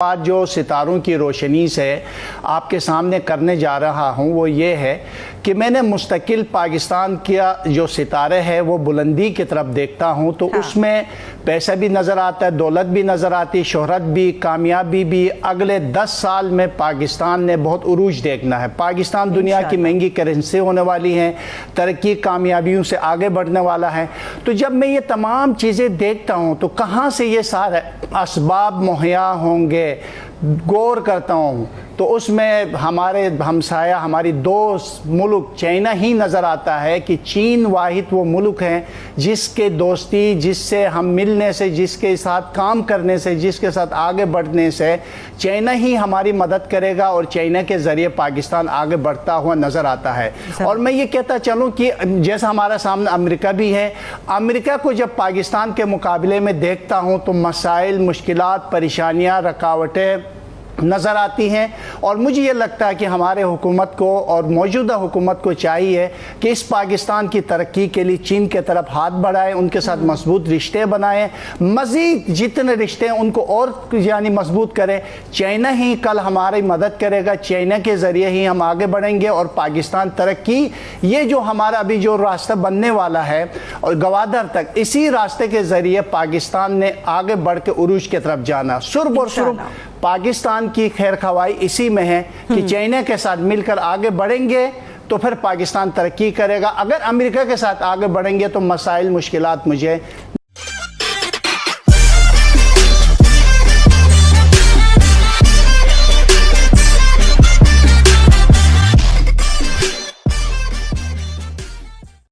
بات جو ستاروں کی روشنی سے آپ کے سامنے کرنے جا رہا ہوں وہ یہ ہے کہ میں نے مستقل پاکستان کا جو ستارے ہے وہ بلندی کی طرف دیکھتا ہوں تو اس میں پیسہ بھی نظر آتا ہے، دولت بھی نظر آتی، شہرت بھی، کامیابی بھی۔ اگلے 10 سال میں پاکستان نے بہت عروج دیکھنا ہے۔ پاکستان دنیا کی مہنگی کرنسی ہونے والی ہیں، ترقی کامیابیوں سے آگے بڑھنے والا ہے۔ تو جب میں یہ تمام چیزیں دیکھتا ہوں تو کہاں سے یہ سارے اسباب مہیا ہوں گے، غور کرتا ہوں تو اس میں ہمارے ہمسایہ، ہماری دوست ملک چائنا ہی نظر آتا ہے کہ چین واحد وہ ملک ہے جس کے دوستی، جس سے ہم ملنے سے، جس کے ساتھ کام کرنے سے، جس کے ساتھ آگے بڑھنے سے چائنا ہی ہماری مدد کرے گا اور چائنا کے ذریعے پاکستان آگے بڑھتا ہوا نظر آتا ہے۔ اور میں یہ کہتا چلوں کہ جیسا ہمارا سامنے امریکہ بھی ہے، امریکہ کو جب پاکستان کے مقابلے میں دیکھتا ہوں تو مسائل، مشکلات، پریشانیاں، رکاوٹیں نظر آتی ہیں، اور مجھے یہ لگتا ہے کہ ہمارے حکومت کو اور موجودہ حکومت کو چاہیے کہ اس پاکستان کی ترقی کے لیے چین کے طرف ہاتھ بڑھائیں، ان کے ساتھ مضبوط رشتے بنائیں، مزید جتنے رشتے ان کو اور مضبوط کریں۔ چائنا ہی کل ہماری مدد کرے گا، چائنا کے ذریعے ہی ہم آگے بڑھیں گے اور پاکستان ترقی، یہ جو ہمارا ابھی جو راستہ بننے والا ہے اور گوادر تک، اسی راستے کے ذریعے پاکستان نے آگے بڑھ کے عروج کی طرف جانا۔ سرب اور سرب پاکستان کی خیر خواہی اسی میں ہے کہ چائنا کے ساتھ مل کر آگے بڑھیں گے تو پھر پاکستان ترقی کرے گا۔ اگر امریکہ کے ساتھ آگے بڑھیں گے تو مسائل، مشکلات مجھے